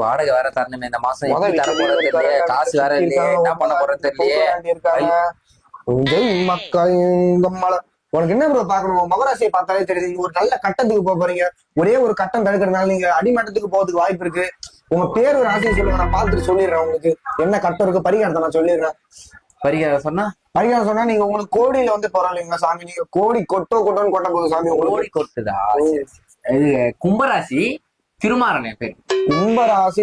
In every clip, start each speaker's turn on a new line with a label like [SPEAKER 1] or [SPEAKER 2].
[SPEAKER 1] வாடகை வேற தரணுமே இந்த மாசம், எப்படி தர போறது தெரியல, காசு வேற இல்லையே, என்ன பண்ண போறது தெரியலையே.
[SPEAKER 2] உனக்கு என்ன ப்ரோ பாக்கணும், மகராசியை பார்த்தாலே தெரியுது. நீங்க ஒரு நல்ல கட்டத்துக்கு போறீங்க. ஒரே ஒரு கட்டம் தடுக்கிறதுனால நீங்க அடிமட்டத்துக்கு போறதுக்கு வாய்ப்பு இருக்கு. உங்க பேர் ஒரு ராசியை சொல்லுங்க, நான் பார்த்துட்டு சொல்லிடுறேன். உங்களுக்கு என்ன கட்டம் இருக்கு பரிகாரத்தை நான் சொல்லிடுறேன்.
[SPEAKER 1] பரிகாரம் சொன்னா
[SPEAKER 2] நீங்க உங்களுக்கு கோடியில வந்து போறாங்க சாமி. நீங்க கோடி கொட்டோன்னு கொட்ட போகுது சாமி.
[SPEAKER 1] கோடி கொட்டுதா? இது கும்பராசி, திருமாறன் என் பேர்.
[SPEAKER 2] கும்பராசி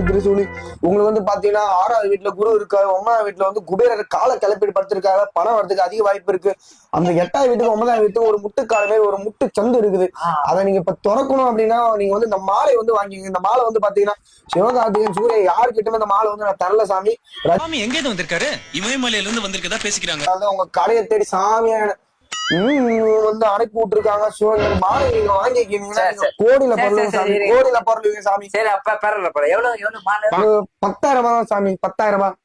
[SPEAKER 2] திருசூலி. உங்களுக்கு வந்து பாத்தீங்கன்னா 6வது வீட்டுல குரு இருக்காரு. 9வது வீட்டுல வந்து குபேரர் காலை கிளப்பிட்டு படுத்திருக்காரு. பணம் வரதுக்கு அதிக வாய்ப்பு இருக்கு. அந்த 8வது வீட்டுக்கு 9வது வீட்டுக்கு ஒரு முட்டுக்காலமே ஒரு முட்டு சந்து இருக்குது. அதை நீங்க இப்ப திறக்கணும் அப்படின்னா நீங்க வந்து இந்த மாலை வந்து வாங்கிங்க. இந்த மாலை வந்து பாத்தீங்கன்னா சிவகார்த்திகன் சூரிய யாருக்கிட்ட இந்த மாலை வந்து நான் தரல சாமி.
[SPEAKER 3] எங்க இருந்து வந்திருக்காரு? இமயமலையில இருந்து வந்திருக்கதா பேசிக்கிறாங்க.
[SPEAKER 2] உங்க கடையை தேடி சாமியான வந்து அனுப்பி விட்டுருக்காங்க. மாலை நீங்க வாங்கிக்கிறீங்கன்னா கோடியில பொருளுங்க சாமி. கோடியில பொருளுங்க சாமி.
[SPEAKER 1] சரி, அப்ப எவ்வளவு மாலை?
[SPEAKER 2] 10,000 ரூபாய் சாமி. 10,000 ரூபாய்.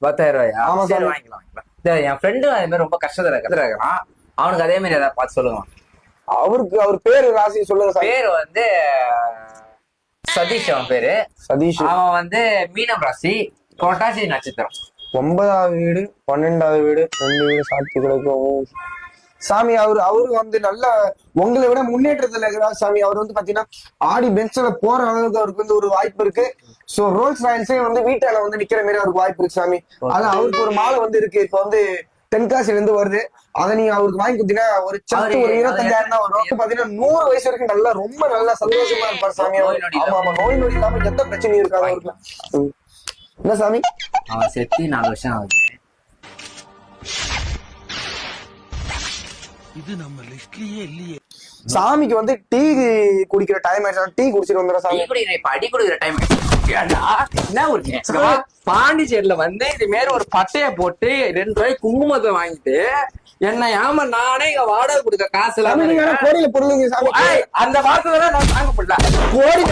[SPEAKER 1] 10,000 ரூபாயா?
[SPEAKER 2] ஆமா சார்,
[SPEAKER 1] வாங்கிக்கலாம். என் ஃப்ரெண்டு அதே மாதிரி ரொம்ப கஷ்டத்துல இருக்கான். அவனுக்கு அதே மாதிரி ஏதாவது பார்த்து சொல்லுங்க.
[SPEAKER 2] அவர் பேரு ராசி சொல்லுங்க சார்.
[SPEAKER 1] பேரு வந்து சதீஷ். அவன் பேரு
[SPEAKER 2] சதீஷ்.
[SPEAKER 1] அவன் வந்து மீனம் ராசி, புரட்டாசி நட்சத்திரம்.
[SPEAKER 2] 9வது வீடு 12வது வீடு 2 வீடு சாட்சி கிடைக்கும் சாமி. அவரு வந்து நல்ல உங்களை விட முன்னேற்றத்துல இருக்கிறார் சாமி. அவர் வந்து பாத்தீங்கன்னா ஆடி பென்ச்ல போற அளவுக்கு அவருக்கு வந்து ஒரு வாய்ப்பு இருக்கு. சோ ரோல்ஸ் ராயல்ஸே வந்து வீட்டால வந்து நிக்கிற மாதிரி அவருக்கு வாய்ப்பு இருக்கு சாமி. ஆனா அவருக்கு ஒரு மாலை வந்து இருக்கு. இப்ப வந்து தென்காசில இருந்து வருது. அதை நீங்க அவருக்கு வாங்கி கொடுத்தீங்கன்னா ஒரு சத்து ஒரு 25,000 தான் வரும். பாத்தீங்கன்னா 100 வயசு வரைக்கும் நல்லா ரொம்ப நல்லா சந்தோஷமா இருப்பார் சாமி. ஆமா, நோய் நொடி இல்லாம எந்த பிரச்சனையும் இருக்காது அவருக்கு. என்ன சாமி?
[SPEAKER 1] அவன் செத்தி 4 வருஷம் ஆகுது.
[SPEAKER 3] இது நம்ம லிஸ்ட்லயே இல்லையே.
[SPEAKER 2] சாமிக்கு வந்து டீ குடிக்கிற டைம் ஆயிடுச்சு. டீ குடிச்சிட்டு வந்துடுற சாமி.
[SPEAKER 1] அடி குடிக்கிற டைம் என்ன ஒரு பாண்டிச்சேரியில வந்து இது மாரி ஒரு பட்டைய போட்டு 2 ரூபாய் குங்குமத்தை வாங்கிட்டு என்ன ஏமா நானே இங்க வாடகை கொடுக்க காசு இல்லாம
[SPEAKER 2] கோடியில பொருளுங்க சாமி.
[SPEAKER 1] அந்த வார்த்தை நான் தாங்க முடியல. கோடி